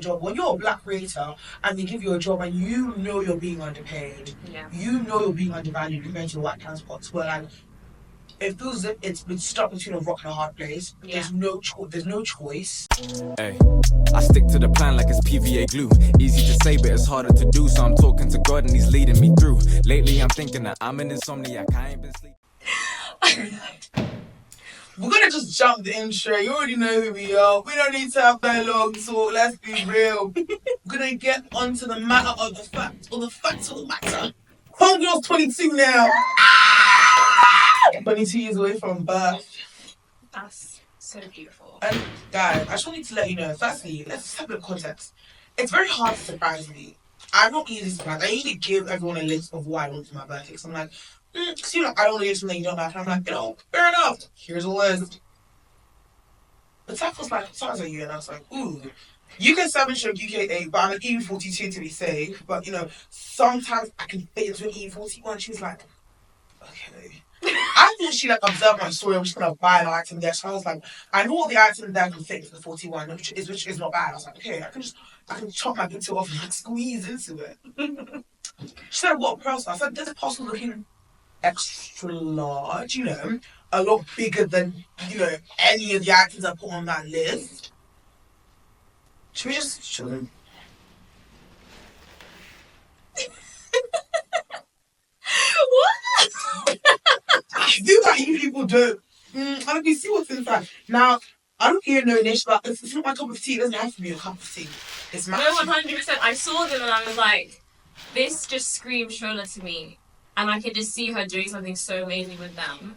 job. When you're a black creator and they give you a job and you know you're being underpaid, you know you're being undervalued compared to the white counterparts, where like it feels as if it's been stuck between a rock and a hard place. There's no there's no choice. Hey, I stick to the plan like it's PVA glue. Easy to say, but it's harder to do. So I'm talking to God and He's leading me through. Lately, I'm thinking that I'm an insomniac. I ain't been sleeping. We're gonna just jump the intro. You already know who we are. We don't need to have dialogue, so let's be real. We're gonna get onto the matter of the fact, or the facts of the matter. Homegirl's 22 now. 22 years away from birth. That's so beautiful. And guys, I just wanted to let you know, firstly, let's just have a bit of context. It's very hard to surprise me. I'm not easy to surprise. I usually give everyone a list of what I want for my birthday. So I'm like, because I don't want to do something you don't like. And I'm like, fair enough. Here's a list. But Tap was like, sounds like you. And I was like, ooh. UK 7 show UK 8, but I'm an E42 to be safe. But, sometimes I can fit into an E41. She was like, okay. I thought she observed my story. I'm just gonna buy an item there. So I was like, I know all the items there can fit into the 41, which is not bad. I was like, okay, I can chop my picture off and squeeze into it. She said, what parcel? I said, there's a parcel looking extra large, a lot bigger than, any of the items I put on that list. Should we just show them? What? I feel like you people don't. I don't see what's inside. Now, I don't hear no niche, but it's not my cup of tea. It doesn't have to be a cup of tea. It's my. No, 100%. I saw them and I was like, this just screams Sola to me. And I could just see her doing something so amazing with them.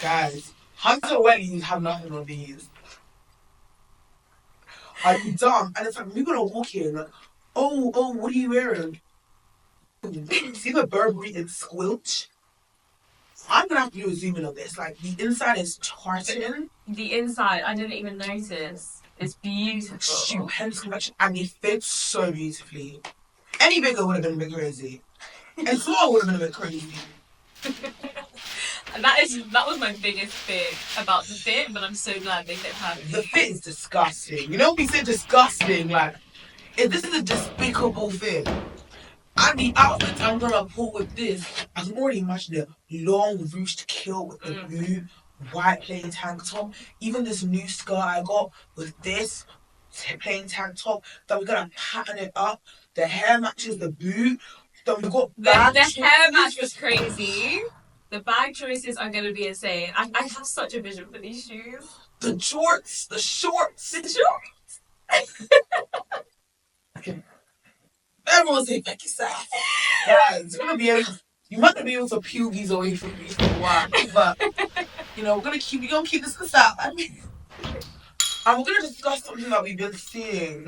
Guys, Hunter Wellies have nothing on these. Are you dumb? And it's like, we're gonna walk in, like, oh, what are you wearing? See the Burberry and Squelch? I'm gonna have to do a zoom in on this. Like, the inside is tartan. The inside, I didn't even notice. It's beautiful. Stupendous collection, and they fit so beautifully. Any bigger would have been a bit crazy. And Sola would have been a bit crazy. That was my biggest fear about the fit, but I'm so glad they fit perfectly. The fit is disgusting. You know, we say disgusting, like, this is a despicable fit. And the outfit I'm gonna pull with this, I can already imagine the long ruched kilt with the blue, white plain tank top. Even this new skirt I got with this plain tank top, then we're gonna pattern it up. The hair matches the boot. Then we've got the hair match was crazy. The bag choices are gonna be insane. I have such a vision for these shoes. The shorts. Okay. Everyone say Becky Sass. Yeah, it's gonna be you might not be able to peel these away from me for a while, but we're gonna keep this aside. And we're gonna discuss something that we've been seeing,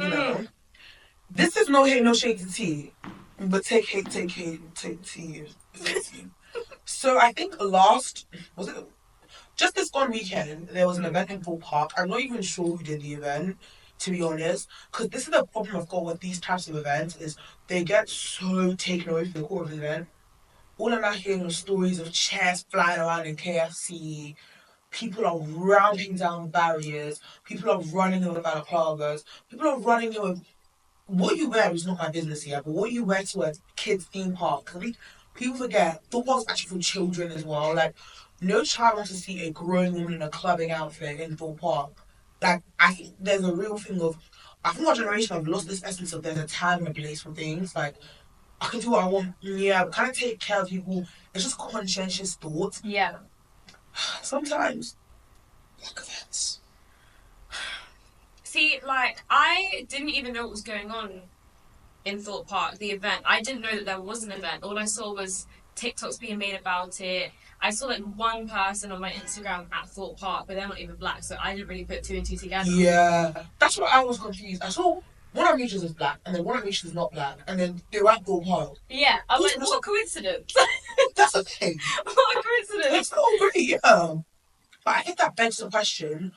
This is no hate, no shade to tea. But take tea. So I think just this one weekend, there was an event in Thorpe Park. I'm not even sure who did the event, to be honest, because this is the problem I've got with these types of events, is they get so taken away from the core of the event. All I'm not hearing are stories of chairs flying around in KFC, people are rounding down barriers, people are running over balaclavas, people are running over... What you wear is not my business here, but what you wear to a kids' theme park, people forget, Thorpe Park's actually for children as well. Like, no child wants to see a grown woman in a clubbing outfit in Thorpe Park. Like, I think there's a real thing of... I think our generation have lost this essence of there's a time and a place for things. Like, I can do what I want. Yeah, kind of take care of people. It's just conscientious thought. Yeah. Sometimes, black events. See, I didn't even know what was going on in Thorpe Park, the event. I didn't know that there was an event. All I saw was TikToks being made about it. I saw one person on my Instagram at Thorpe Park, but they're not even black, so I didn't really put two and two together. Yeah, that's what I was confused. I saw one of Misha's is black, and then one of Misha's is not black, and then they were at Thorpe Park. Yeah, I'm like, what a coincidence. That's a thing. What a coincidence. That's so great, yeah. But I think that begs the question,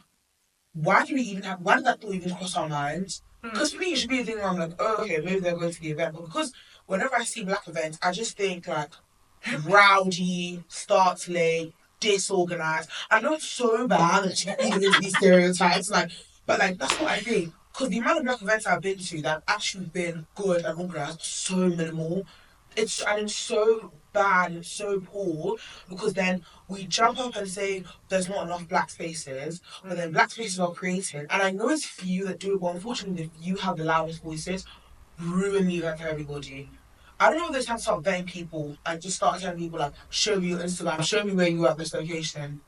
why did that thought even cross our minds? Because for me, it should be a thing where I'm like, oh, okay, maybe they're going to the event. But because whenever I see black events, I just think rowdy, starts late, disorganized. I know it's so bad that you even into these stereotypes, but that's what I think. Because the amount of black events I've been to that have actually been good and organised so minimal. It's so bad and so poor because then we jump up and say there's not enough black spaces, but then black spaces are created. And I know it's few that do it, but unfortunately, the few have the loudest voices, ruin the event for everybody. I don't know if they have to start vetting people and just start telling people like, show me your Instagram, show me where you are at this location.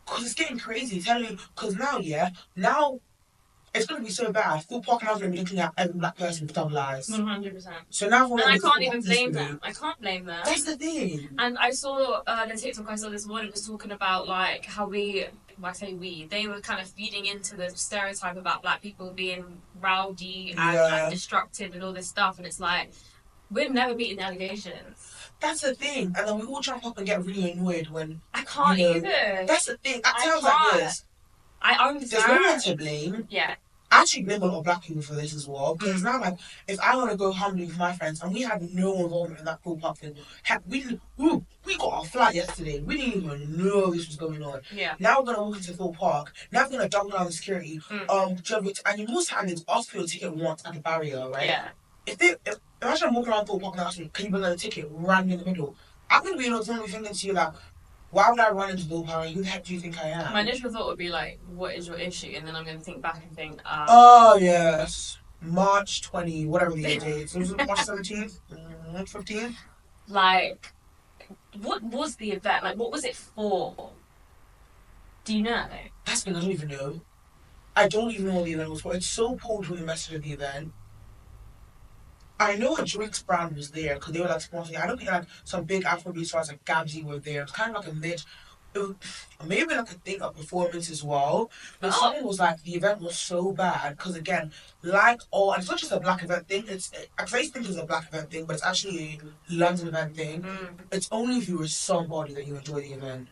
Because it's getting crazy, telling you, because now it's going to be so bad. Full Park now is going to be looking at every black person for double eyes. 100%. So now, and I can't even blame them. I can't blame them. That's the thing. And I saw the TikTok I saw this morning was talking about like how they were kind of feeding into the stereotype about black people being rowdy and destructive and all this stuff, and it's like we're never beating the allegations. That's the thing, and then we all jump up and get really annoyed when I can't either. That's the thing. At times like this, I understand. There's no one to blame. Yeah. I actually blame a lot of black people for this as well. Because now, like, if I want to go humbly with my friends and we had no involvement in that full park thing, we got our flight yesterday. We didn't even know this was going on. Yeah. Now we're gonna walk into Thorpe Park. Now we're gonna double down on security. And you most times ask for your ticket once at the barrier, right? Yeah. Imagine I'm walking around Thorpe Park and asking, can you bring a ticket right in the middle? I'm gonna be thinking to you like, why would I run into Thorpe Park? Who the heck do you think I am? My initial thought would be like, what is your issue? And then I'm going to think back and think, oh, yes. March 20, whatever the date is. Was it March 17th? 15th? Like, what was the event? Like, what was it for? Do you know? That's the thing, I don't even know. I don't even know what the event was for. It's so pulled with the message of the event. I know a drinks brand was there because they were like sponsoring. I don't think like some big Afrobeat stars like Gabsy were there. It was kind of like a maybe like a thing, a performance as well. But someone was like, the event was so bad because again, and it's not just a black event thing. I think it's a black event thing, but it's actually a London event thing. It's only if you were somebody that you enjoy the event.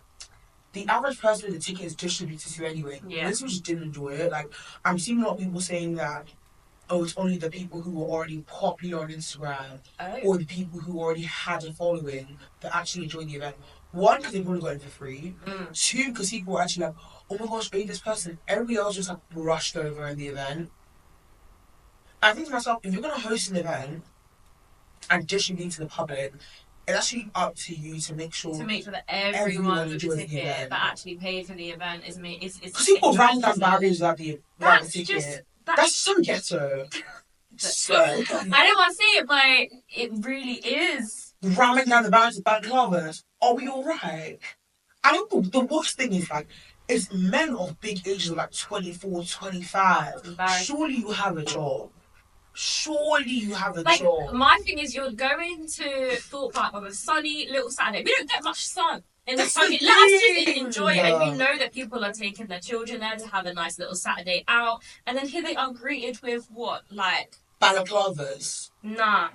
The average person with the ticket is distributed to anyway. Yeah. This just didn't enjoy it. Like I'm seeing a lot of people saying that. Oh, it's only the people who were already popular on Instagram or the people who already had a following that actually enjoyed the event. One, because they probably got it for free. Two, because people were actually like, oh my gosh, this person. Everybody else just like rushed over in the event. I think to myself, if you're going to host an event and distribute to the public, it's actually up to you to make sure that everyone with a ticket that actually paid for the event is because people ran down barriers without the ticket. That's so ghetto. So I don't want to say it, but it really is. Ramming down the barriers of balaclavas. Are we alright? I know the worst thing is like, it's men of big ages like 24, 25. Surely you have a job. My thing is, you're going to Thorpe Park on a sunny little Saturday. We don't get much sun. In the sun, let us just enjoy it. And we know that people are taking their children there to have a nice little Saturday out. And then here they are greeted with what? Like balaclavas. Nah.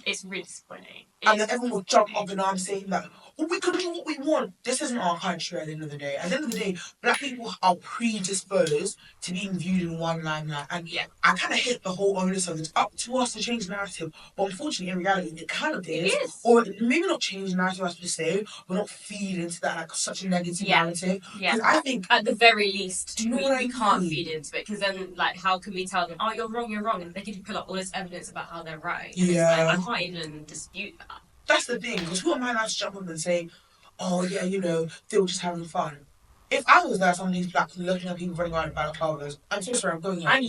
It's really disappointing. And then everyone will jump up and arm saying that, oh, we can do what we want. This isn't our country at the end of the day. At the end of the day, black people are predisposed to being viewed in one limelight. And I kind of hate the whole onus of it's up to us to change the narrative. But unfortunately, in reality, it kind of is. It is. Or maybe not change the narrative as per se, but not feed into that like such a negative narrative. Yeah. Because I think at the very least, we can't feed into it. Because then, like, how can we tell them, oh, you're wrong, and they can pull up all this evidence about how they're right. And I can't even dispute that. That's the thing, because who am I now to jump up and say, oh yeah, they were just having fun. If I was there, some of these blacks looking at people running around in balaclavas, I'm so sorry, I'm going home. I'm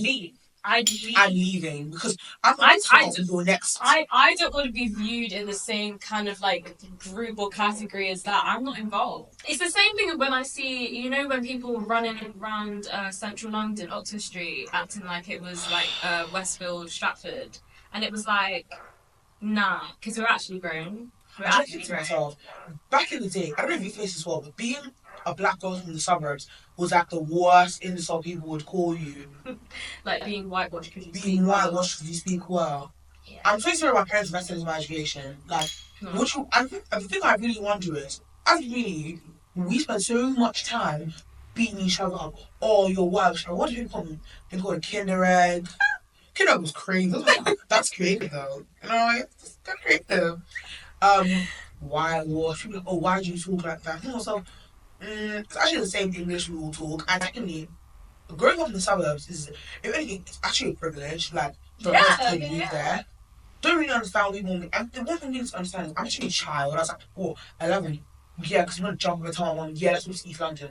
leaving because I'm to go next. I don't want to be viewed in the same kind of like group or category as that. I'm not involved. It's the same thing when I see, when people running around central London, Oxford Street, acting like it was like Westfield, Stratford, and it was like, nah, because we're actually grown. I think to myself, back in the day, I don't know if you face this as well, but being a black girl from the suburbs was like the worst insult people would call you. Like being whitewashed because you speak well. Yeah. I'm so sorry my parents invested in my education. Like, the thing I really wonder is, as really, we spend so much time beating each other up. Oh, you're Welsh. What do people call me? They call it Kinder Egg. Kinder Egg was crazy. That's creative though. It's creative. Whitewash. People are like, oh, why do you talk like that? I think myself, it's actually the same English we all talk. And secondly, growing up in the suburbs is, if anything, it's actually a privilege. Like, for Yeah, us to yeah, live yeah. there. Don't really understand what people. And the one thing you need to understand is I'm actually a child. I was like, what, 11? Yeah, because I'm going to jump over time. Yeah, let's move to East London.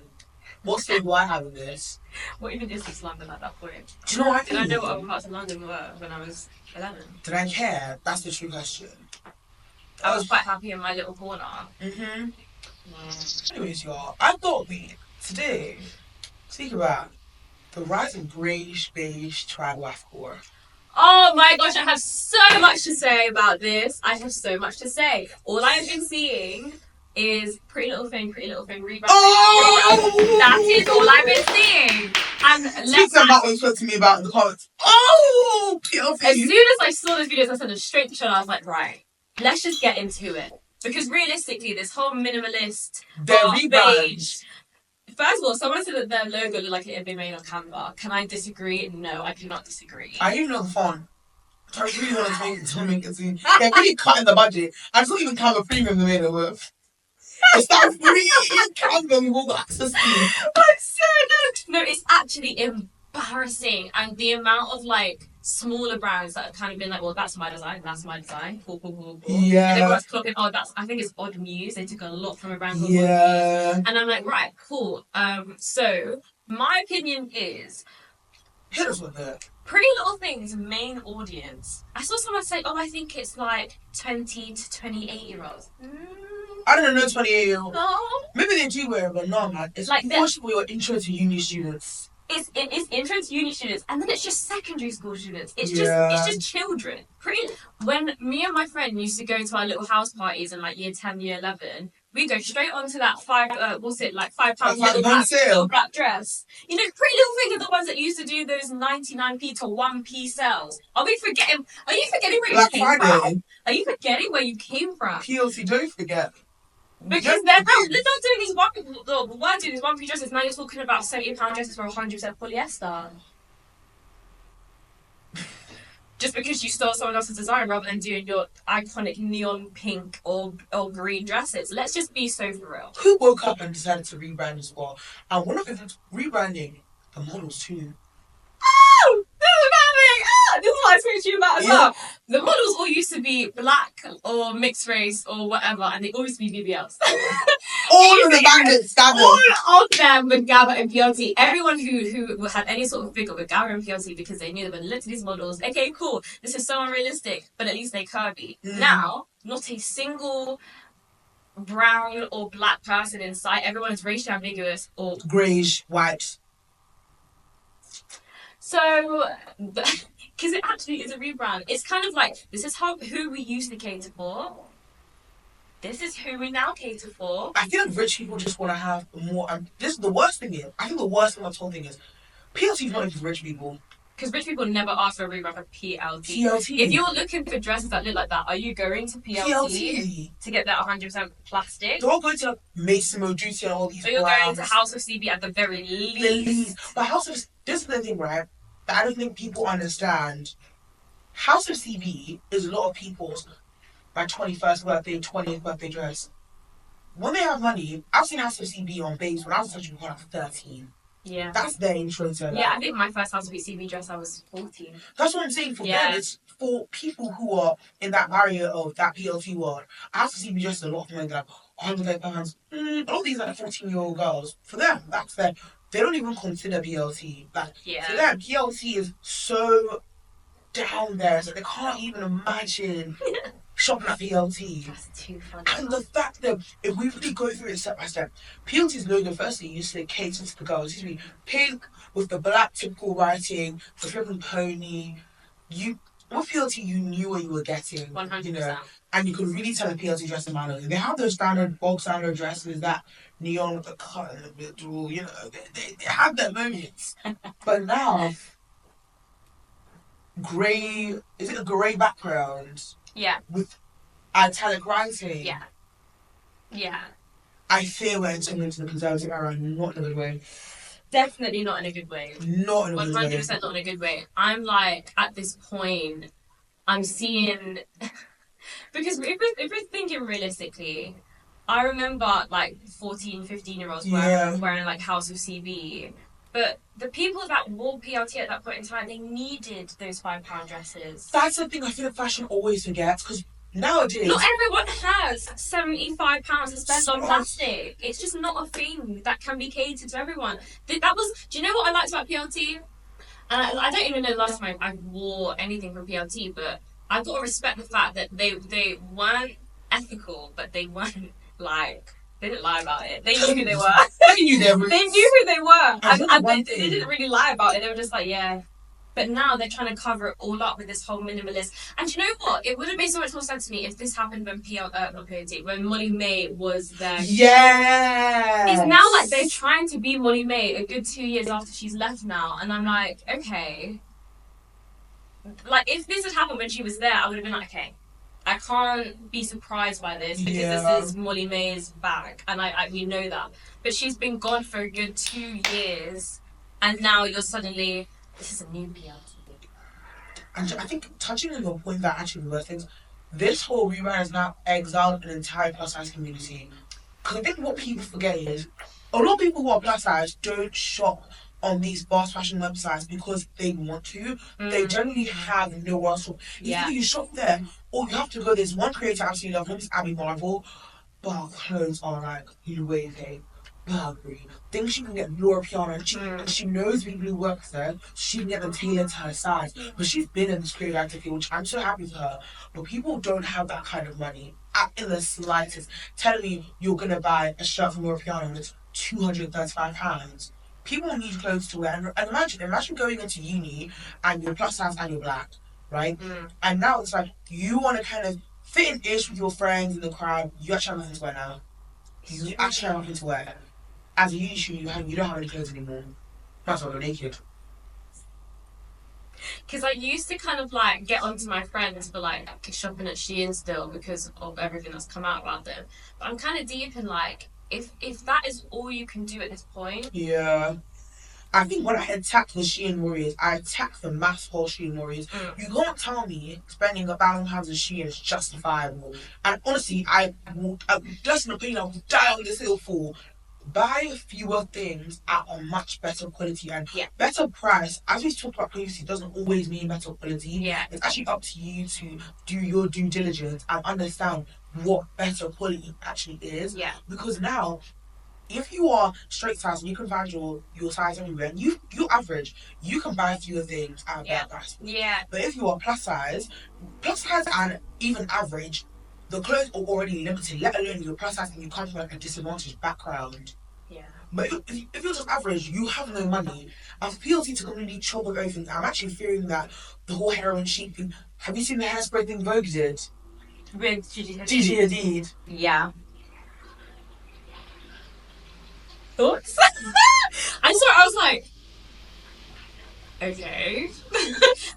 What say do I have in this? What even is East London at that point? Do you know what I Did I mean? know what other parts of London were when I was 11? Did I care? That's the true question. I was quite happy in my little corner. Anyways, y'all, I thought we today speak about the rise of greyish beige tribal Afro. Oh my gosh, I have so much to say about this. I have so much to say. All I have been seeing is Pretty Little Thing rebrand. Oh! That is all I've been seeing. And Speak about what you spoke to me about in the comments. Oh! PLC. As soon as I saw those videos, I sent them straight to Sean. I was like, right, let's just get into it. Because realistically, this whole minimalist, beige. First of all, someone said that their logo looked like it had been made on Canva. Can I disagree? No, I cannot disagree. I even know the font. I really want to make it seem. They're really cutting the budget. I just don't even Canva Premium they made it with. It's that free Canva with all the access to. I'm so good. No, it's actually embarrassing. And the amount of like smaller brands that have kind of been like, well, that's my design. Cool. Yeah. And everyone's clocking, I think it's Odd Muse. They took a lot from a brand called Odd Muse. And I'm like, right, cool. So my opinion is, hit us with it. Pretty Little Thing's main audience. I saw someone say, I think it's like 20 to 28-year-olds. I don't know 28-year-olds. No. Maybe they do wear it, but no, man. It's like for your intro to uni students. It's intro to uni students, and then it's just secondary school students. It's just children. When me and my friend used to go to our little house parties in like year 10, year 11, we go straight onto that £5 little black dress. You know, Pretty Little Thing are the ones that used to do those 99p to 1p sales. Are you forgetting where you came from? Are you forgetting where you came from? PLC, don't forget. Because they're not doing these 1p, we're doing these 1p dresses, now you're talking about £70 dresses for 100% polyester. Just because you stole someone else's design rather than doing your iconic neon pink or green dresses. Let's just be so for real. Who woke up and decided to rebrand as well? And one of them rebranding the models too. Oh! This is what I spoke to you about as well. The models all used to be black or mixed race or whatever, and they always be BBLs. All of the bandits, all of them with Gabba and PLT. Everyone who had any sort of figure with Gabba and PLT because they knew they were looked at these models. Okay, cool. This is so unrealistic, but at least they're curvy. Now, not a single brown or black person in sight. Everyone is racially ambiguous or greyish, white. So, because it actually is a rebrand. It's kind of like, this is who we used to cater for. This is who we now cater for. I feel like rich people just want to have more. This is the worst thing is. I think the worst thing about this whole thing is, PLT is not even for rich people. Because rich people never ask for a rebrand for PLT. If you're looking for dresses that look like that, are you going to PLT to get that 100% plastic? Don't go to Massimo Dutti and all these. Or you're going to House of CB at the very least. But this is the thing, right? That I don't think people understand. House of CB is a lot of people's my 21st birthday, 20th birthday dress. When they have money, I've seen House of CB on babes when I was touching like 13. Yeah. That's their intro to I think my first House of CB dress I was 14. That's what I'm saying for them. It's for people who are in that barrier of that PLT world. House of CB dress is a lot of men that are like £100. All these like 14-year-old girls. For them, that's their. They don't even consider PLT. For them, PLT is so down there, so they can't even imagine shopping at PLT. That's too funny. And the fact that if we really go through it step by step, PLT's logo firstly used to cater to the girls. It used to be pink with the black typical writing, the flipping pony. With PLT, you knew what you were getting. 100%. You know, and you could really tell a PLT dress a man. They have those bulk standard dresses, that neon with the cut in the middle, you know, they have their moments. But now, grey, is it a grey background? Yeah. With italic writing? Yeah. Yeah. I fear we're entering into the conservative era, not in a good way. Definitely not in a good way. Not in a good way. 100% not in a good way. I'm like, at this point, I'm seeing... because if we're thinking realistically, I remember like 14, 15-year-olds wearing like House of CB. But the people that wore PLT at that point in time, they needed those £5 dresses. That's the thing I feel like fashion always forgets, because nowadays... Not everyone has £75 to spend on plastic. It's just not a thing that can be catered to everyone. That was... Do you know what I liked about PLT? And I don't even know the last time I wore anything from PLT, but I've got to respect the fact that they weren't ethical, but they weren't like... They didn't lie about it. They knew who they were. They knew they were. They knew who they were. And they thing. didn't really lie about it. They were just like, yeah. But now they're trying to cover it all up with this whole minimalist. And do you know what? It would have made so much more sense to me if this happened when when Molly May was there. Yeah. It's now like they're trying to be Molly May a good 2 years after she's left now. And I'm like, okay. Like, if this had happened when she was there, I would have been like, okay. I can't be surprised by this because this is Molly May's bag, and we know that. But she's been gone for a good 2 years, and now you're suddenly, this is a new PLT. And I think, touching on your point that actually reverse things, this whole rebrand has now exiled an entire plus size community. Because I think what people forget is, a lot of people who are plus size don't shop on these fast fashion websites because they want to. They generally have nowhere else. Either you shop there, or you have to go. There's one creator I absolutely love. Her name is Abby Marvel. But her clothes are like Louis V. Burberry. Things she can get Laura Piana, and she knows people who work there, so she can get them tailored to her size. But she's been in this creative activity, which I'm so happy for her. But people don't have that kind of money in the slightest. Telling me you're gonna buy a shirt from Laura Piana and it's £235. People need clothes to wear, and imagine going into uni and you're plus size and you're black, right? And now it's like you want to kind of fit in-ish with your friends in the crowd. You actually have nothing to wear now. You actually have nothing to wear. As a uni student, you don't have any clothes anymore. That's why you're naked. Because I used to kind of like get onto my friends for like shopping at Shein still because of everything that's come out about them. But I'm kind of deep in like, if that is all you can do at this point. Yeah. I think when I attacked the Shein warriors, I attacked the mass whole Shein warriors. You can't tell me spending £1,000 on Shein is justifiable. And honestly, just an opinion I would die on this hill for. Buy fewer things at a much better quality and better price. As we talked about previously, doesn't always mean better quality. Yeah. It's actually up to you to do your due diligence and understand what better quality actually is. Yeah. Because now, if you are straight size and you can find your size anywhere, and you average, you can buy fewer things at a better price. Yeah. But if you are plus size and even average, the clothes are already limited, let alone you're plus size and you come from like a disadvantaged background. Yeah. But if you're just average, you have no money. And for PLT to completely chop up everything, I'm actually fearing that the whole heroin chic thing. Have you seen the hairspray thing Vogue did? With Gigi Hadid. Yeah. Thoughts? I saw it, I was like, okay.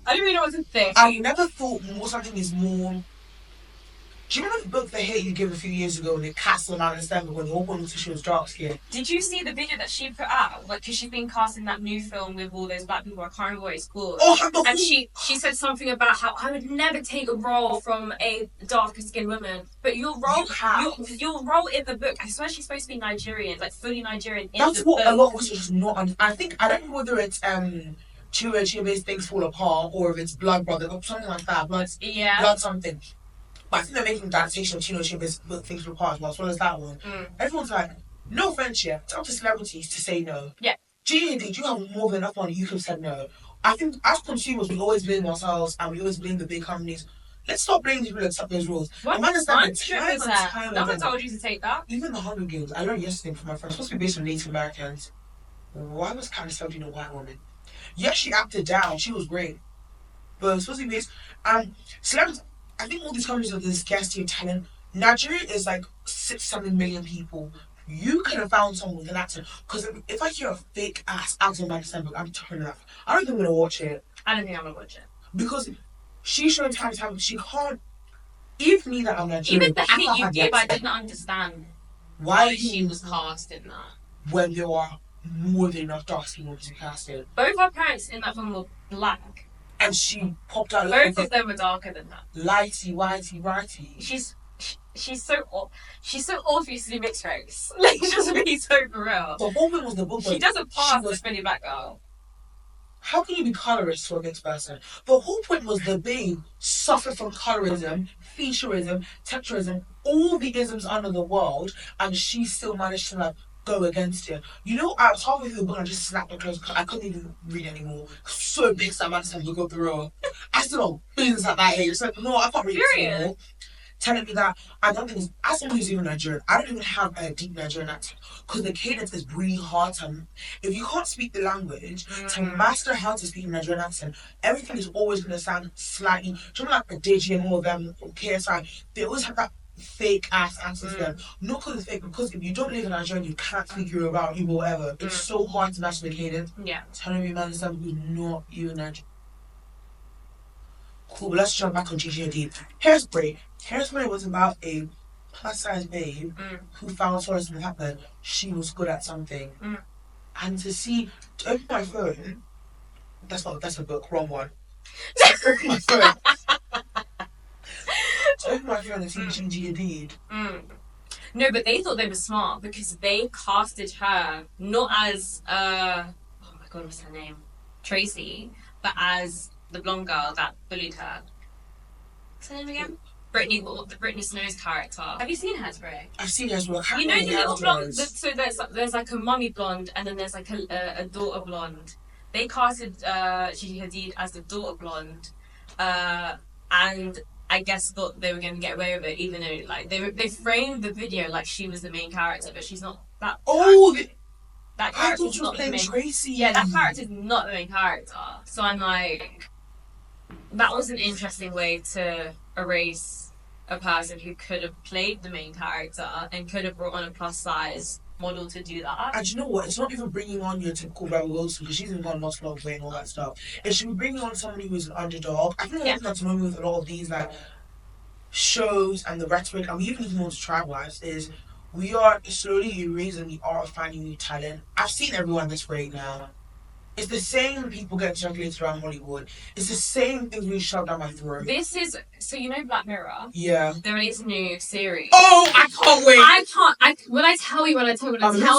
I don't really know what to think. I never thought something is more... Do you remember the book The Hate You Give a few years ago when they cast them out in December when the whole point was she was dark skinned? Did you see the video that she put out? Like, because she's been cast in that new film with all those black people. I can't remember what it's called. And she said something about how I would never take a role from a darker skinned woman. But your role in the book, I swear she's supposed to be Nigerian, like fully Nigerian. That's what a lot of us just not understand. I don't know whether it's Chiwe's Things Fall Apart or if it's Blood Brother or something like that. Blood something. But I think they're making the adaptation of Chiwe's book Things Fall Apart as well as that one. Everyone's like, no friendship. It's up to celebrities to say no. Yeah. Did you have more than enough money? You could have said no. I think as consumers, we always blame ourselves and we always blame the big companies. Let's stop blaming people that accept those rules. What? I understand the No one told you to take that. Even the Hunger Games, I learned yesterday from my friend, it's supposed to be based on Native Americans. Why was Candice Bergen a white woman? Yes, she acted down. She was great. But it's supposed to be based... celebrities... I think all these companies have this scarcity of talent. Nigeria is like 6-7 million people. You could have found someone with an accent. Because if I hear a fake ass accent by December, I'm turning off. I don't think I'm going to watch it. I don't think I'm going to watch it. Because she showed time. She can't... Even me that I'm Nigerian... Even the edit you gave, I didn't understand why she was cast in that. When there are more than enough dark skin women to be casted. Both her parents in that film were black. And she popped out... Both of them were darker than that. Lighty, whitey. She's she's so obviously mixed race. Like, just be so for real. The whole thing was the book. She doesn't pass the Philly black girl. How can you be colorist for a mixed person? The whole point was the babe suffered from colorism, featureism, texturism, all the isms under the world, and she still managed to like go against it. You know, I was halfway through the book and I just snapped the clothes. I couldn't even read anymore. So big, that man said, "Look up the road." I still don't business at that age. It's like, no, I can't read it anymore. Telling me that I don't think, as someone who's even Nigerian, I don't even have a deep Nigerian accent because the cadence is really hard to. If you can't speak the language, to master how to speak a Nigerian accent, everything is always going to sound slightly. Do you know, like a Digi and all of them, KSI, they always have that fake ass accent to them. Not because it's fake, because if you don't live in Nigeria, you can't speak Yoruba or Igbo or whatever. It's so hard to master the cadence. Yeah. Telling me, man, someone who's not even Nigerian. Cool, but let's jump back on Gigi Hadid. Hairspray. Hairspray was about a plus-size babe who found solace in the fact that she was good at something. And to open my phone, that's a book, wrong one. To open my phone. To open my phone and see Gigi Hadid. No, but they thought they were smart because they casted her not as oh my god, what's her name? Tracy, but as the blonde girl that bullied her. What's her name again? Brittany Snow's character. Have you seen Hairspray? I've seen Hairspray. You know the little blonde. So there's like a mummy blonde, and then there's like a daughter blonde. They casted Gigi Hadid as the daughter blonde, and I guess thought they were going to get away with it, even though like they framed the video like she was the main character, but she's not. That character's not the main. Tracy. Yeah, that character's not the main character. So I'm like, that was an interesting way to erase a person who could have played the main character and could have brought on a plus size model to do that. And you know what? It's not even bringing on your typical Rebel Wilson because she's even got lost a lot of weight and all that stuff. It should be bringing on somebody who's an underdog. I think that's what with a lot of these like shows and the rhetoric, and we even need to know to Tribe-wise is we are slowly erasing the art of finding new talent. I've seen everyone this way now. It's the same people getting circulated around Hollywood. It's the same things being shoved down my throat. This is, so you know Black Mirror? Yeah. There is a new series. Oh, I can't wait! When I tell you, I'm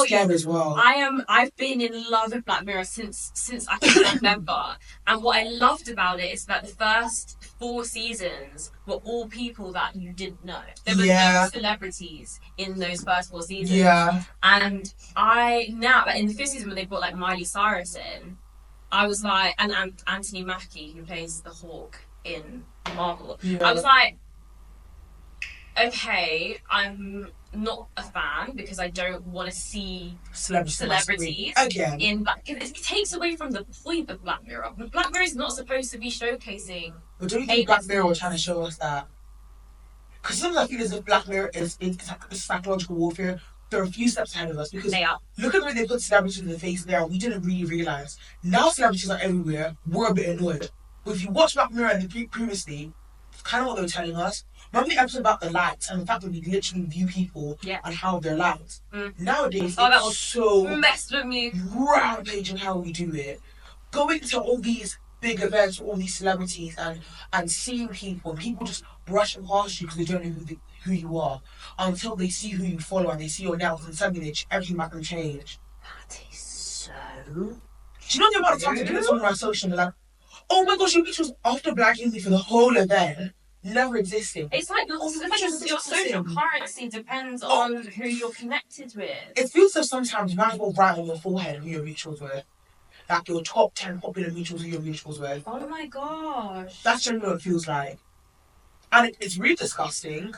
scared as well. I've been in love with Black Mirror since I can remember. And what I loved about it is that the first 4 seasons were all people that you didn't know. There were no celebrities in those first 4 seasons. Yeah. And now in the 5th season when they brought like Miley Cyrus in, I was like, and Anthony Mackie, who plays the Hawk in Marvel, I was like, okay, I'm not a fan because I don't want to see celebrities again in Black. It takes away from the point of Black Mirror. Black Mirror is not supposed to be showcasing. But do you think Black Mirror was trying to show us that? Because sometimes I feel as if Black Mirror is psychological warfare. They're a few steps ahead of us because they are. Look at the way they put celebrities in the face there. We didn't really realise. Now celebrities are everywhere. We're a bit annoyed. But if you watch Black Mirror previously, it's kind of what they were telling us. Remember the episode about the lights and the fact that we literally view people and how they're lights? Nowadays, that was so messed with me. Rampaging how we do it. Going to all these big events, all these celebrities, and seeing people, and people just brush past you because they don't know who you are until they see who you follow and they see your nails, and suddenly everything back and change. That is so. Do you know the amount of times I get someone on social and they're like, oh my gosh, your picture was after Black History for the whole event, never existing. It's like your social currency depends on who you're connected with. It feels like sometimes you might as well write on your forehead who your mutuals were. Like your top 10 popular mutuals who your mutuals were. Oh my gosh. That's generally what it feels like. And it's really disgusting.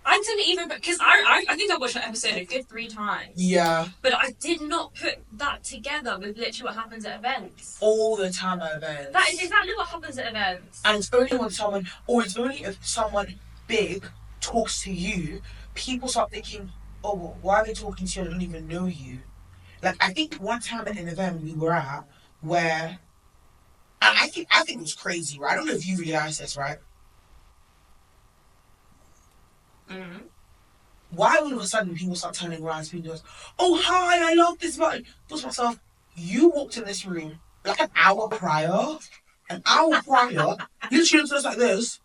I didn't even, because I think I watched that episode a good 3 times. Yeah. But I did not put that together with literally what happens at events. All the time at events. That is exactly what happens at events. And it's only it's only if someone big talks to you, people start thinking, oh, well, why are they talking to you? I don't even know you. Like, I think one time at an event we were at where, and I think it was crazy, right? I don't know if you realize this, right? Mm-hmm. Why all of a sudden people start turning around and speaking to us, oh, hi, I love this button. I thought to myself, you walked in this room like an hour prior, literally to us like this.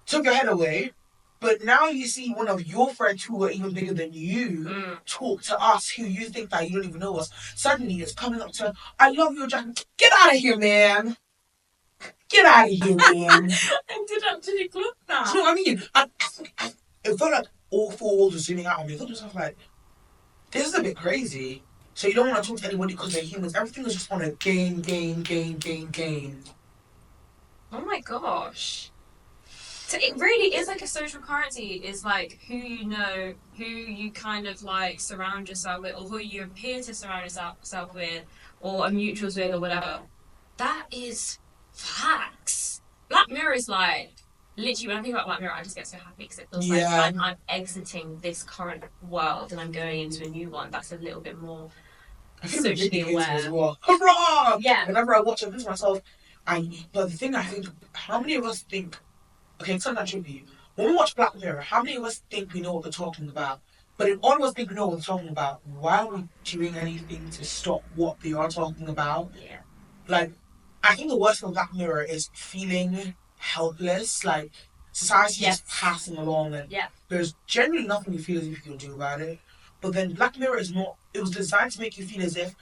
took your head away. But now you see one of your friends who are even bigger than you talk to us who you think that you don't even know us. Suddenly it's coming up to, I love your jacket. Get out of here, man. Get out of here, man. I did actually clock that. Do you know what I mean? It felt like all four walls were zooming out on me. I thought to myself, like, this is a bit crazy. So you don't want to talk to anybody because they're humans. Everything is just on a game. Oh my gosh. So it really is like a social currency. Is like who you know, who you kind of like surround yourself with, or who you appear to surround yourself with, or a mutuals with, or whatever. That is facts. Black Mirror is like, literally, when I think about Black Mirror, I just get so happy because it feels like I'm exiting this current world and I'm going into a new one that's a little bit more socially aware. As well. Hurrah! Yeah. Whenever I watch it, I think to myself, but the thing I think, how many of us think, okay, it's not that tribute. When we watch Black Mirror, how many of us think we know what they're talking about? But if all of us think we know what they're talking about, why are we doing anything to stop what they are talking about? Yeah. Like, I think the worst of Black Mirror is feeling helpless. Like, society is passing along and there's generally nothing you feel as if you can do about it. But then Black Mirror is not, it was designed to make you feel as if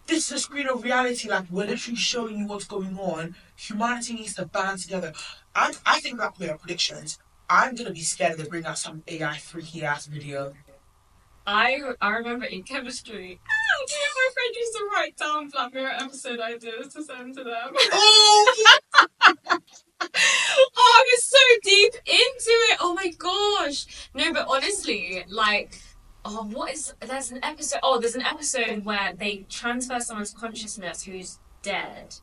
this is a screen of reality, like we're literally showing you what's going on. Humanity needs to band together. I think Black Mirror predictions, I'm gonna be scared they bring out some AI freaky ass video. I remember in chemistry, my friend used to write down Black Mirror episode ideas to send to them. Oh! I was so deep into it. Oh my gosh. No, but honestly, like, there's an episode where they transfer someone's consciousness who's dead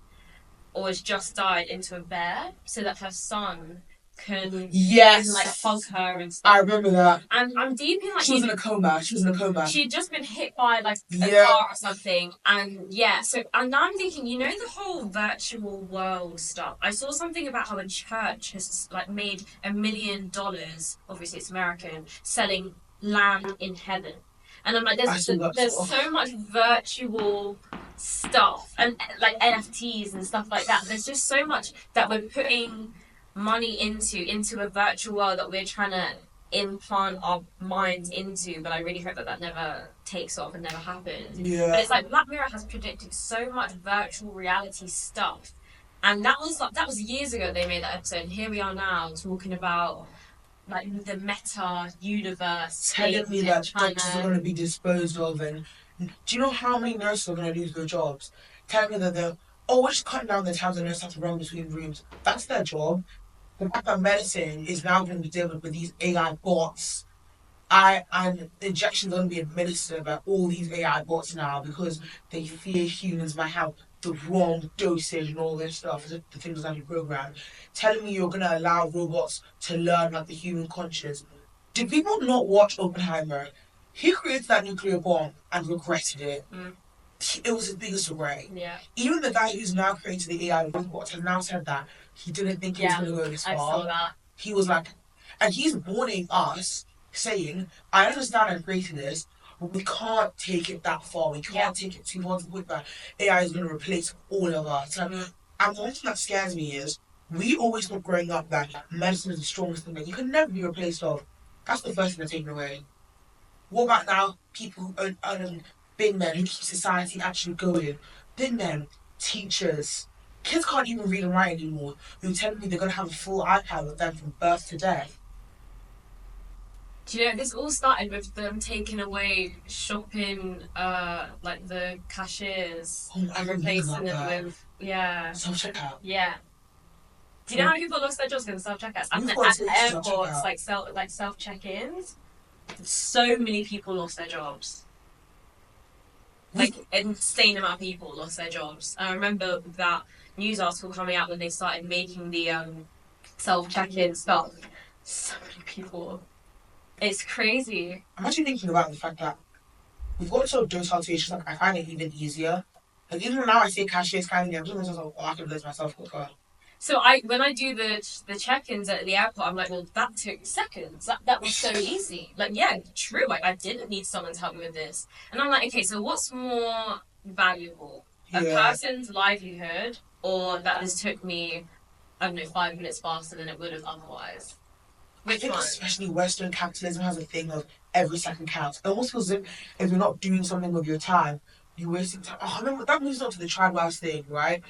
or has just died into a bear so that her son can like hug her and stuff. I remember that. And I'm deep in like she was in a coma. She had just been hit by like a car or something, and and now I'm thinking, you know, the whole virtual world stuff. I saw something about how a church has like made $1 million, obviously it's American, selling land in heaven. And I'm like, there's so much virtual stuff and like NFTs and stuff like that. There's just so much that we're putting money into a virtual world that we're trying to implant our minds into, but I really hope that never takes off and never happens. Yeah. But it's like Black Mirror has predicted so much virtual reality stuff, and that was years ago they made that episode, and here we are now talking about like the meta universe. Telling me that doctors are going to be disposed of, and do you know how many nurses are going to lose their jobs? Telling me that we're just cutting down the times the nurses have to run between rooms. That's their job. The fact that medicine is now going to be dealing with these AI bots. And injections are going to be administered by all these AI bots now because they fear humans might have the wrong dosage and all this stuff. The things that you programmed. Telling me you're going to allow robots to learn like the human conscience. Did people not watch Oppenheimer? He created that nuclear bomb and regretted it. It was his biggest regret. Yeah. Even the guy who's now created the AI robot has now said that he didn't think he was going to go this far. I saw that. He was like, and he's warning us, saying, I understand I created this, but we can't take it that far. We can't take it too far to the point that AI is going to replace all of us. And one thing that scares me is, we always thought growing up that medicine is the strongest thing that you can never be replaced of. That's the first thing they're taking away. What about now people who earn big men who keep society actually going? Big men, teachers. Kids can't even read and write anymore. Who tell me they're going to have a full iPad with them from birth to death. Do you know, this all started with them taking away shopping, like the cashiers, and replacing it with, self-checkout. Yeah. Do you know how many people lost their jobs because of self-checkouts? And at airports, like self-check-ins, so many people lost their jobs. Like, an insane amount of people lost their jobs. I remember that news article coming out when they started making the self-check-in stuff. So many people. It's crazy. I'm actually thinking about the fact that we've got so docile to it, just like I find it even easier. Like even now I say cashier scanning, I'm just like, I can bless myself quicker. So when I do the check-ins at the airport, I'm like, well, that took seconds. That was so easy. Like, yeah, true. Like, I didn't need someone to help me with this. And I'm like, okay, so what's more valuable? A person's livelihood, or that has took me I don't know, 5 minutes faster than it would have otherwise. I think especially Western capitalism has a thing of every second counts. It almost feels as if you're not doing something with your time, you're wasting time. Oh, I remember that moves on to the trad thing, right?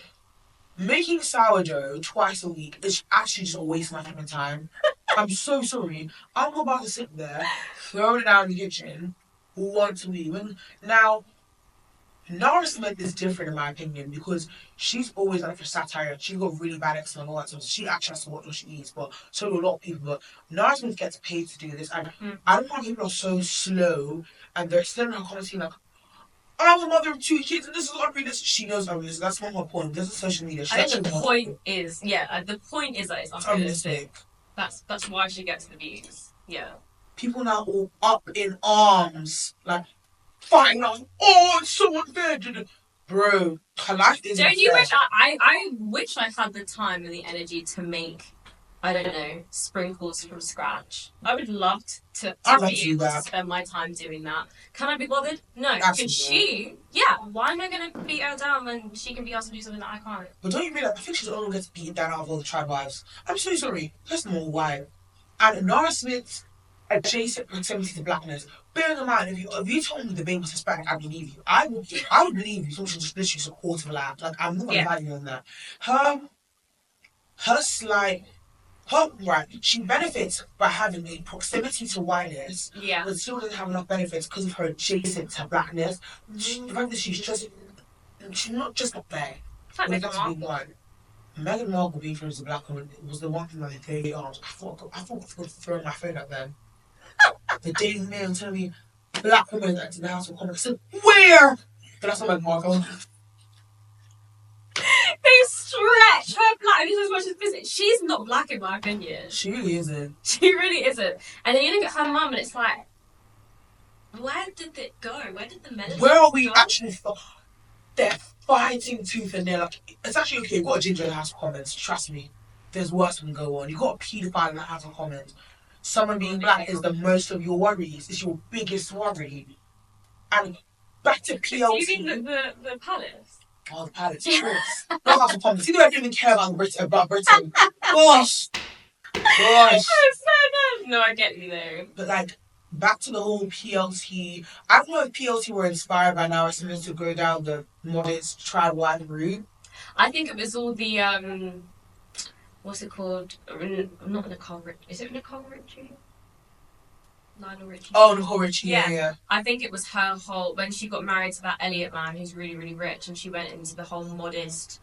Making sourdough twice a week is actually just a waste of my fucking time. I'm so sorry. I'm not about to sit there, throwing it out in the kitchen once a week. Now, Nara Smith is different in my opinion because she's always like for satire. She got really bad accent and all that stuff. She actually has to watch what she eats, but so do a lot of people. But Nara Smith gets paid to do this, and I don't know how people are so slow and they're still in her comments like, I'm a mother of 2 kids and this is unrealistic. She knows unrealistic. That's not her point. This is social media. I think the point is that it's unrealistic. That's why she gets the views. Yeah. People now all up in arms, like fighting us. Oh, it's so unfair. Bro, her life isn't Don't you fair. wish I wish I had the time and the energy to make, I don't know, sprinkles from scratch. I would love to be able to spend my time doing that. Can I be bothered? No. Can why am I going to beat her down when she can be asked to do something that I can't? But don't you realize, I think she's the only one who gets beaten down out of all the trad wives. I'm so sorry. That's not why. And Nara Smith's adjacent proximity to blackness. Bearing in mind, if you told me the baby was Hispanic, I'd believe you. I would believe you. Someone should just literally support her lab. Like, I'm not going to value on that. She benefits by having a proximity to whiteness, but still doesn't have enough benefits because of her adjacent to blackness. The fact that she's not just up there. Meghan Markle being as a black woman was the one thing that they arms. I thought I could throw my phone at them. The Daily Mail telling me black women at the House of Commons. I said, where? But that's not Meghan Markle. They stretch her black as much as business. She's not black in my opinion. She really isn't. She really isn't. And then you look at her mum and it's like, where did it go? Where did the medicine Where are we go? Actually? They're fighting tooth and nail. Like, it's actually okay. You've got a ginger in the House of Commons. Trust me. There's worse can go on. You've got a paedophile in the House of Commons. Someone being black is the most of your worries. It's your biggest worry. And back to PLC. Do you mean the palace? Oh, the palace. Not House of Commons. You know I don't even care about Britain. Gosh. It's so good. No, I get you though. But like, back to the whole PLT. I don't know if PLT were inspired by Nara Smith to go down the modest trad wife route. I think it was all the what's it called? Not Nicole Richie. Is it Nicole Richie? Lionel Richie. Oh, Nicole Richie. Yeah. I think it was her whole when she got married to that Elliot man who's really really rich, and she went into the whole modest,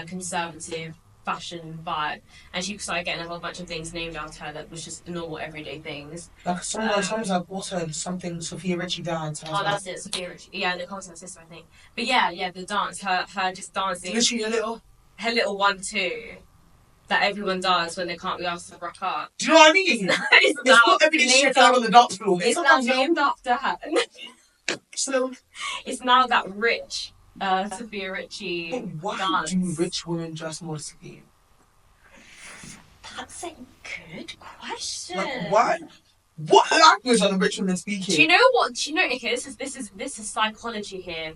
conservative fashion vibe, and she started getting a whole bunch of things named after her that was just normal everyday things. Like someone's like also something Sophia Richie dance. Oh, that's it, Sophia Richie. Yeah, Nicole's her sister, I think. But yeah, the dance, her just dancing. Literally her little 1-2 that everyone does when they can't be asked to rock up. Do you know what I mean? It's not everyday shit out on the dance floor. It's now named after her. So it's now that rich Sophia Richie. But why dance. do rich women dress modestly? That's a good question. Like, why? What language are the rich women speaking? Do you know what? Okay, this is psychology here.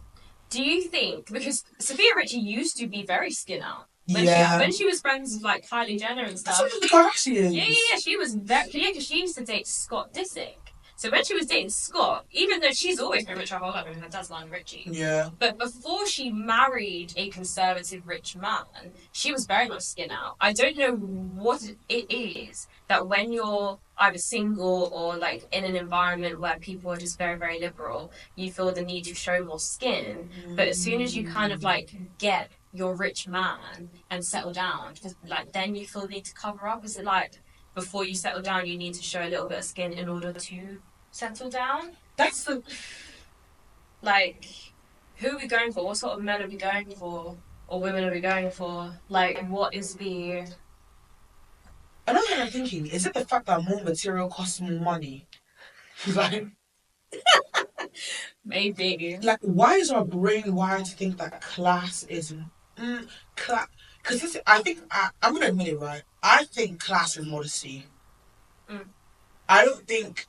Do you think because Sophia Richie used to be very skin out when she was friends with like Kylie Jenner and stuff? That's what the Kardashians. Yeah, she was very because she used to date Scott Disick. So when she was dating Scott, even though she's always been rich her whole life, her dad's Lionel Richie. Yeah. But before she married a conservative rich man, she was very much skin out. I don't know what it is that when you're either single or like in an environment where people are just very, very liberal, you feel the need to show more skin. But as soon as you kind of like get your rich man and settle down, like then you feel the need to cover up? Is it like before you settle down, you need to show a little bit of skin in order to settle down? That's the... Like, who are we going for? What sort of men are we going for? Or women are we going for? Like, what is the... Another thing I'm thinking, is it the fact that more material costs more money? Like... Maybe. Like, why is our brain wired to think that class is... class... Because I think... I'm going to admit it, right? I think class is modesty. I don't think...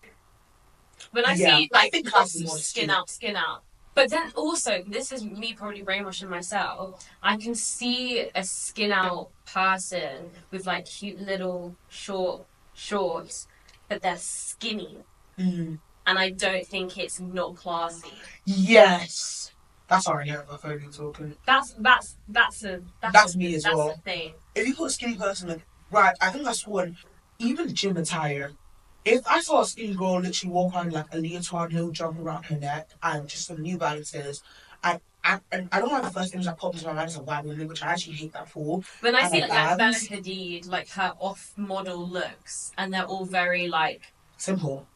When I see, like, I think class is modesty. skin out. But then also, this is me probably brainwashing myself. I can see a skin out person with like cute little short shorts, but they're skinny, Mm. and I don't think it's not classy. Yes. That's already homophobic talking. That's me as that's well. the thing. If you put a skinny person, like, right, I think that's one, even gym attire. If I saw a skinny girl literally walk around like a leotard, no jump around her neck, and just some New Balances, and I don't have the first image that popped into my mind as a white woman, which I actually hate that for. When I And see like like Bella abs, Hadid, like her off-model looks, and they're all very like simple.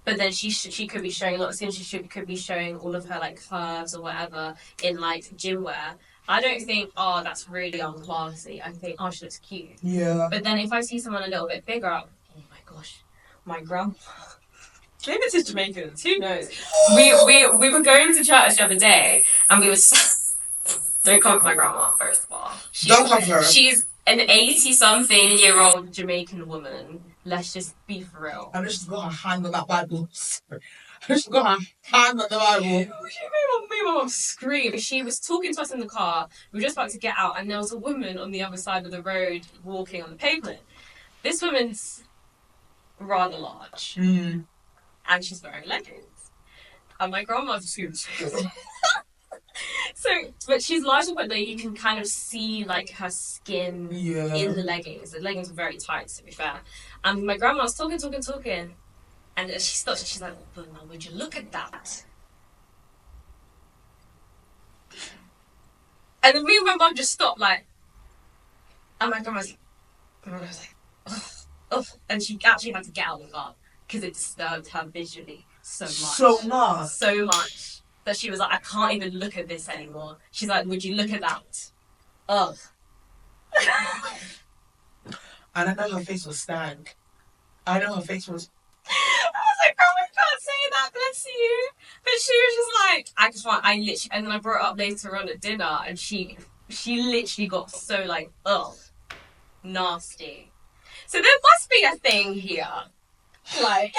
But then she could be showing a lot of skin. Could be showing all of her like curves or whatever in like gym wear. I don't think, oh, that's really unclassy. I think, oh, she looks cute. Yeah. But then if I see someone a little bit bigger, I'm, oh my gosh, my grandma. Maybe it's just Jamaicans. Who knows? We were going to church the other day, and we were. Don't come for my grandma, first of all. Don't come for her. She's an 80-something-year-old Jamaican woman. Let's just be for real. I just got her hand on that Bible. I just got her hand on the Bible. Made my mum scream. She was talking to us in the car. We were just about to get out, and there was a woman on the other side of the road walking on the pavement. This woman's rather large, and she's wearing leggings. And my grandma's screaming. So, but she's large enough that you can kind of see like her skin in the leggings. The leggings are very tight, to be fair. And my grandma was talking, and she stopped. And she's like, "But Mum, would you look at that?" And then me and my mum just stopped, like, and my grandma was like, "Oh," and she actually had to get out of the car because it disturbed her visually so much. That she was like, I can't even look at this anymore. She's like, would you look at that? Ugh. And I know her face was stank. I know her face was... I was like, oh, I can't say that, bless you. But she was just like, and then I brought it up later on at dinner, and she literally got so like, ugh, nasty. So there must be a thing here. Like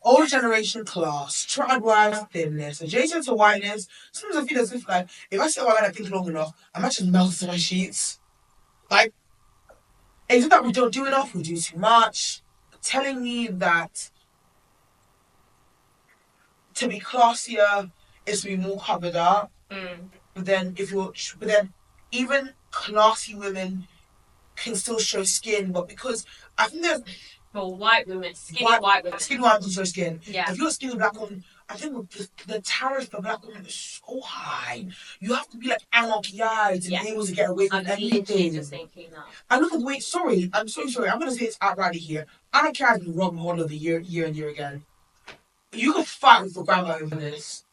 old generation class, trad wives, thinness, adjacent to whiteness. Sometimes I feel as if like if I sit around and think long enough, I might just melt into my sheets. Like, is it that we don't do enough? We do too much. Telling me that to be classier is to be more covered up. But then even classy women can still show skin, but because I think there's white women, skinny white women can show skin. Yeah. If you're a skinny black woman, I think the tariff for black women is so high. You have to be like anarchy-eyed to be able to get away with anything. Just thinking that. And look at the way. Sorry, I'm so sorry. I'm gonna say it's outright here. Anarchy-eyed been robbed all of the year and year again. You can fight with your grandma over this.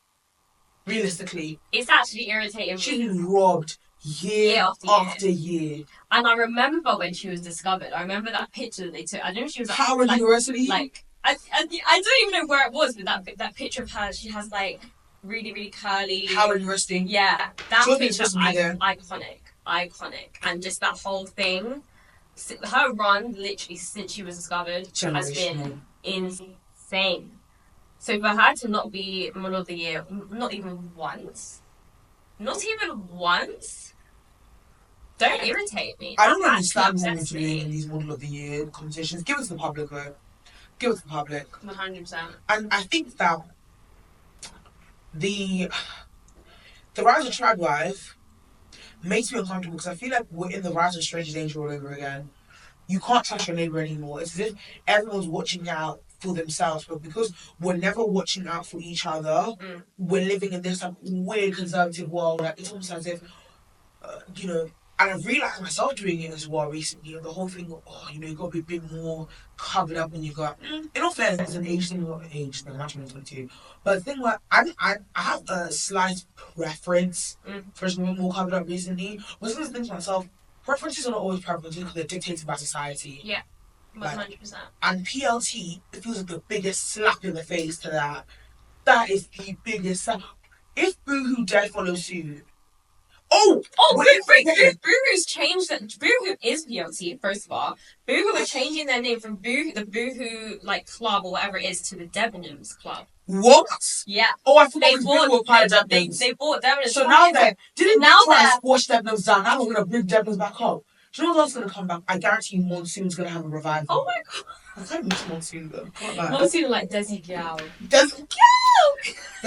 Realistically, it's actually irritating. She's been robbed year after year. And I remember when she was discovered. I remember that picture that they took. I don't know if she was Howard University. Like I don't even know where it was, but that picture of her, she has like really, really curly. Howard University. Yeah, that picture is iconic, and just that whole thing. Her run, literally since she was discovered, has been insane. So for her to not be Model of the Year, not even once. Don't irritate me. I don't understand what we're doing in these Model of the Year competitions. Give us the public vote. Give us the public. 100%. And I think that the rise of trad wife makes me uncomfortable because I feel like we're in the rise of stranger danger all over again. You can't trust your neighbour anymore. It's as if everyone's watching out for themselves, but because we're never watching out for each other, we're living in this like weird conservative world. Like it's almost as if, and I've realised myself doing it as well recently. The whole thing, you got to be a bit more covered up when you go out. In all fairness, it's an age thing, not an age thing. I'm actually 22. But the thing where I have a slight preference for something more covered up recently. But sometimes I think to myself, preferences are not always preferences because they're dictated by society. Yeah, 100%. And PLT, it feels like the biggest slap in the face to that. That is the biggest slap. If Boohoo dare follow suit, Oh, Boohoo's changed that. Boohoo is BLT, first of all. Boohoo are changing their name from the Boohoo like club or whatever it is to the Debenhams Club. what? Yeah. Oh, I forgot we were part of Debenhams. They bought Debenhams. So now that didn't now try to squash Debenhams down. Now we're gonna bring Debenhams back up. Do you know what else is gonna come back? I guarantee you Monsoon's gonna have a revival. Oh my god. I can't miss Monsoon though. Monsoon like Desi Gal. They're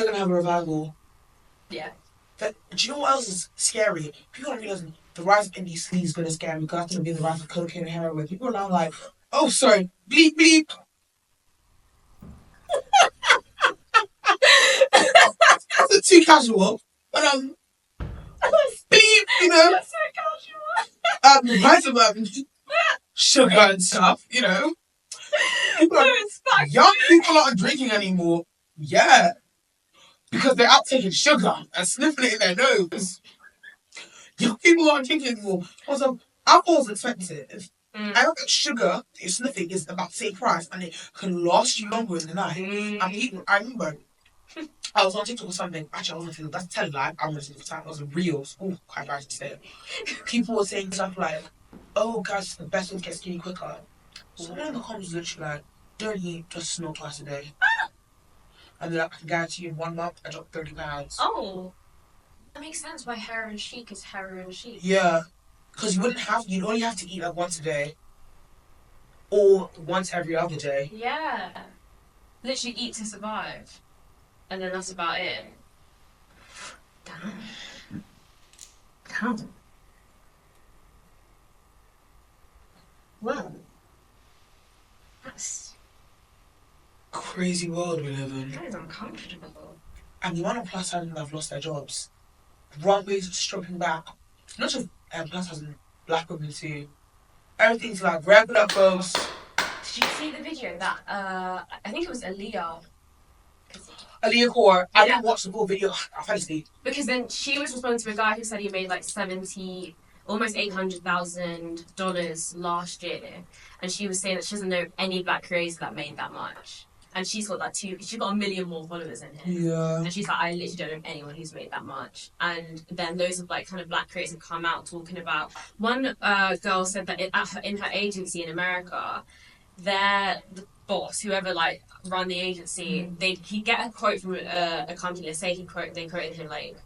gonna have a revival. Yeah. But do you know what else is scary? People don't realize the rise of NDC is gonna scare me because that's gonna be the rise of cocaine and heroin. People are now like, oh sorry, bleep bleep. That's too casual. But bleep, you know. That's so casual. The rise of sugar and stuff, you know. Young people aren't drinking anymore. Yeah. Because they're out taking sugar and sniffing it in their nose. Young people aren't drinking anymore. Also, alcohol's expensive. I know that sugar you're sniffing is about the same price and it can last you longer in the night. And people, I remember I was on TikTok or something. Actually, I wasn't TikTok. That's telling lie. I'm on TikTok for time. It was reels. Oh, quite embarrassed to say it. People were saying stuff like, "Oh, guys, the best way to get skinny quicker." Someone in the comments was literally like, "Don't eat, just snort twice a day." And then I can guarantee you in 1 month I dropped 30 pounds. Oh, that makes sense why heroin chic is heroin chic. Yeah, because you'd only have to eat like once a day, or once every other day. Yeah, literally eat to survive, and then that's about it. Damn. Well, that's Crazy world we live in. that is uncomfortable. And the amount of plus sizes that have lost their jobs. Runways stripping back. Not just plus sizes, black women too. Everything's like regular folks. Did you see the video that I think it was Aaliyah? Aaliyah Core. I didn't watch the full video. I fell asleep. Because then she was responding to a guy who said he made like almost $800,000 last year, and she was saying that she doesn't know any black creators that made that much. And she's got that too. She's got 1 million more followers than him. Yeah. And she's like, I literally don't know anyone who's made that much. And then loads of like kind of black creators have come out talking about. One girl said that in her agency in America, the boss, whoever like run the agency, he'd get a quote from a company. Let's say they quoted him like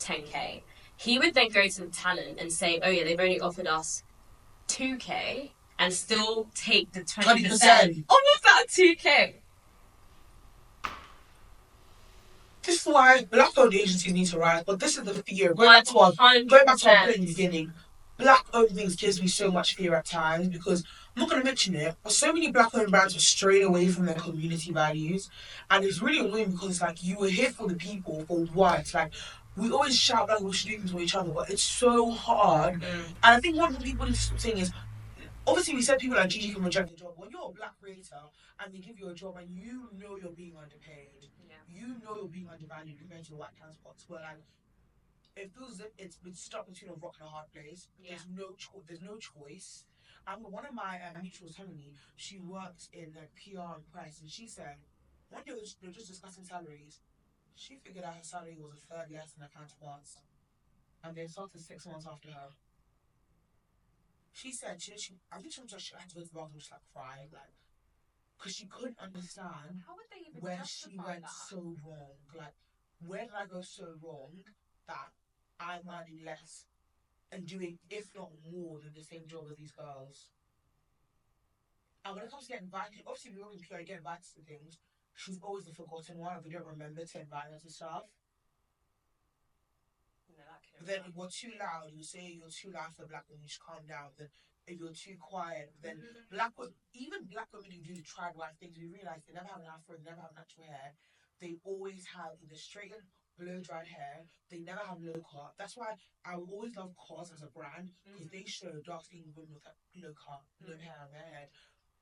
10K. He would then go to the talent and say, oh yeah, they've only offered us 2K, and still take the 20%. Almost that 2K. This is why black-owned agencies need to rise. But this is the fear. Going back to our point in the beginning, black-owned things gives me so much fear at times because I'm not going to mention it, but so many black-owned brands have strayed away from their community values, and it's really annoying because it's like you were here for the people, for what? Like we always shout like we should do things for each other, but it's so hard. And I think one of the people saying is, obviously we said people like Gigi can reject the job. When you're a black creator and they give you a job and you know you're being underpaid. You know you're being undervalued compared to the white counterparts where like it feels that it's been stuck between a rock and a hard place. Yeah. There's no choice. One of my mutuals telling me she works in PR and press, and she said one day they were just discussing salaries. She figured out her salary was a third less than her counterparts, and they started 6 months after her. She said I think she had to go to the bathroom just like cry like. Because she couldn't understand where she went so wrong. Like, where did I go so wrong that I'm earning less and doing, if not more, than the same job as these girls? And when it comes to getting invited, obviously we all in PR get invited to things. She's always the forgotten one. We don't remember to invite her to stuff. But then if you're too loud, you say you're too loud for black women, you should calm down. Then if you're too quiet, then even black women who do tried white things, we realise they never have an afro, they never have natural hair. They always have either straightened, blow-dried hair. They never have low cut. That's why I always love Cos as a brand because they show dark-skinned women with low cut, no hair on their head.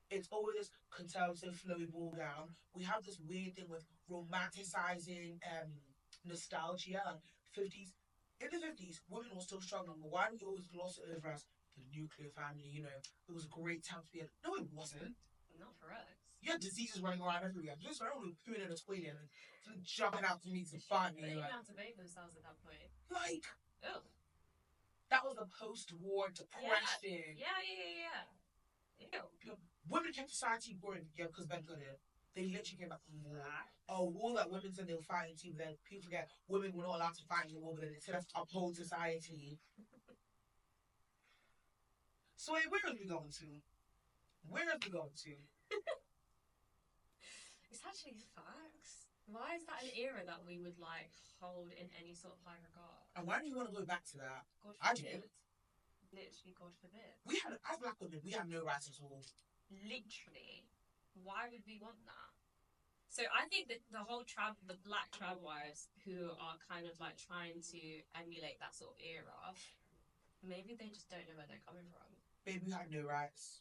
It's always conservative, flowy ball down. We have this weird thing with romanticizing nostalgia and 50s. In the 50s, women were still struggling, but why do we always gloss it over as the nuclear family? You know, it was a great time to be in. No, it wasn't. Not for us. You had diseases running around everywhere. Just everyone pooing in a toilet and jumping out to me to fight me. They didn't have to bathe themselves at that point. Like, ugh. That was the post-war depression. Yeah. Women kept society boring, yeah, because men got it. They literally came back from war. A war that women said they were fighting to, but then people forget women were not allowed to fight in the war, but then instead of uphold society. So wait, where are we going to? Where are we going to? It's actually facts. Why is that an era that we would like hold in any sort of high regard? And why do you want to go back to that? God I forbid. do. Literally, God forbid. We had, as black women, we have no rights at all. Literally, why would we want that? So I think that the black trad wives who are kind of like trying to emulate that sort of era, maybe they just don't know where they're coming from. Baby, we had no rights.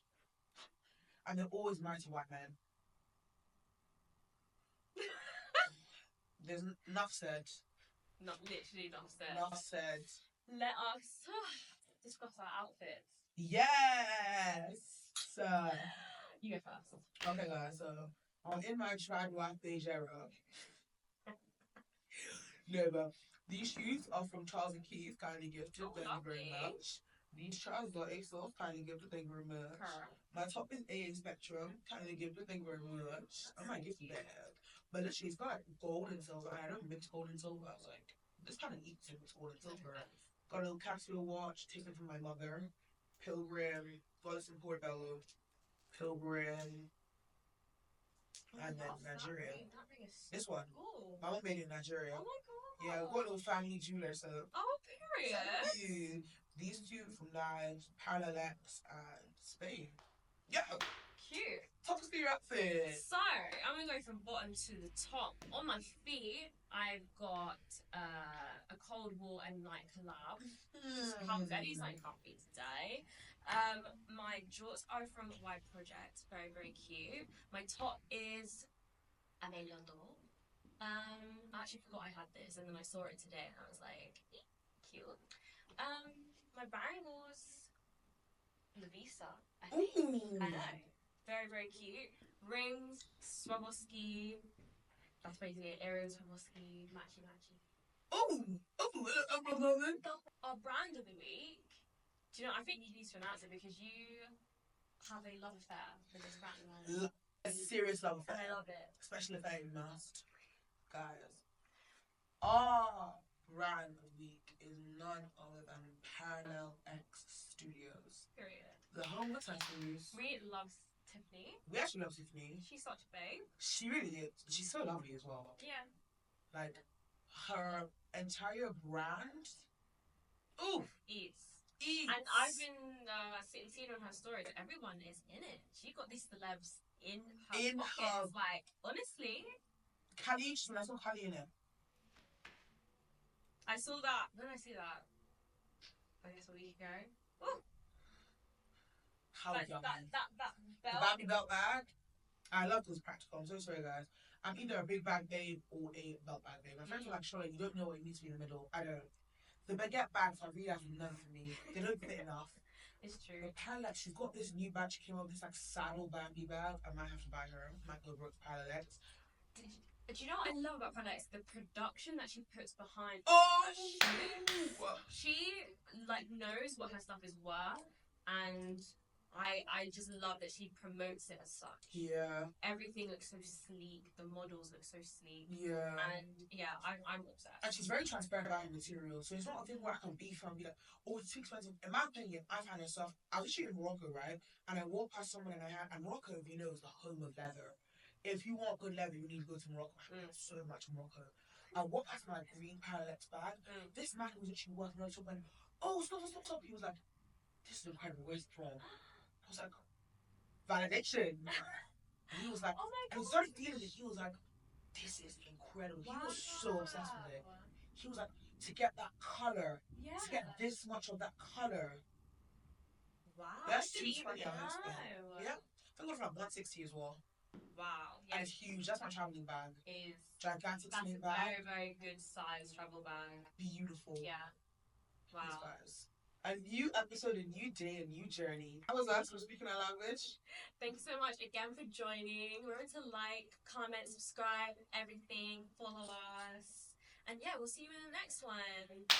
And they're always married to white men. There's enough said. Not literally enough said. Enough said. Let us discuss our outfits. Yes! You go first. Okay, guys, so I'm in my trad wife beige era. No, but these shoes are from Charles and Keith, kindly gifted. Oh, Thank you very lovely. much. These trousers are ASOS, kindly gifted. Thank you very much. Correct. My top is AA Spectrum, kindly gifted. Thank you very much. I might gift you that. But literally, it's got like gold and silver. I don't mix gold and silver. I was like, this kind of eats it with gold and silver. Got a little capsule watch taken from my mother. Pilgrim, Goddess in Portobello. Pilgrim. And then Nigeria. That ring is This one. cool. My mom made it in Nigeria. Oh my god. Yeah, we've got a little family jeweler, so. Oh, period. Thank you. These two from Nice, Parallels, and Spain. Yeah. Cute. Talk us through your outfit. So, I'm going to go from bottom to the top. On my feet, I've got a cold wool and night collab. Very like comfy today. My jorts are from Y Project. Very, very cute. My top is a London. I actually forgot I had this, and then I saw it today, and I was like, cute. My bangles, the Visa, I think. Ooh. I know. Very, very cute. Rings, Swarovski. That's basically it. Earrings, Swarovski, matchy. Ooh. Ooh. Our brand of the week. Do you know, I think you need to announce it because you have a love affair with this brand. A serious love affair. And I love it. Especially if I must. Guys. Our brand of the week is none other than Parallel X Studios. Period. The home of accessories. We love Tiffany. We actually love Tiffany. She's such a babe. She really is. She's so lovely as well. Yeah. Like, her entire brand. Ooh. Eats. Eats. And I've been seeing on her stories. Everyone is in it. She got these celebs in her pockets. Like, honestly. Kali, when I saw Kali in it. I saw that. When did I see that? I guess a week ago. Ooh. How young. That belt. The Barbie belt bag. I love those practical. I'm so sorry, guys. I'm either a big bag babe or a belt bag babe. My friends are like, Charlotte, you don't know what it needs to be in the middle. I don't. The baguette bags are really have none for me. They don't fit enough. It's true. But Parallel, she's got this new bag. She came up with this like saddle Bambi bag. I might have to buy her. Might go broke Parallel. Do you know what I love about Panax? The production that she puts behind. Oh, she like knows what her stuff is worth, and I just love that she promotes it as such. Yeah. Everything looks so sleek. The models look so sleek. Yeah. And yeah, I'm obsessed. And she's very transparent about her material. So it's not a thing where I can beef her and be like, oh, it's too expensive. In my opinion, I've had herself. I was actually in Morocco, right? And I walked past someone and Morocco, if you know, is the home of leather. If you want good leather, you need to go to Morocco. I have so much Morocco. I walked past my green Parallex bag. This man was actually working on it. Went, oh, stop. He was like, this is incredible. Where's it from? I was like, validation. And he was like, oh my God. and he started feeling it. He was like, this is incredible. Wow. He was so obsessed with it. He was like, to get that color, to get this much of that color. Wow. That's $220. Yeah. I got it for like $160 as well. Wow. Yeah. And it's huge. That's my traveling bag. Is gigantic that's a bag. very, very good size travel bag. Beautiful. Yeah. Wow. Thanks, guys. A new episode, a new day, a new journey. How was us for speaking our language? Thank you so much again for joining. Remember to like, comment, subscribe, everything. Follow us. And yeah, we'll see you in the next one.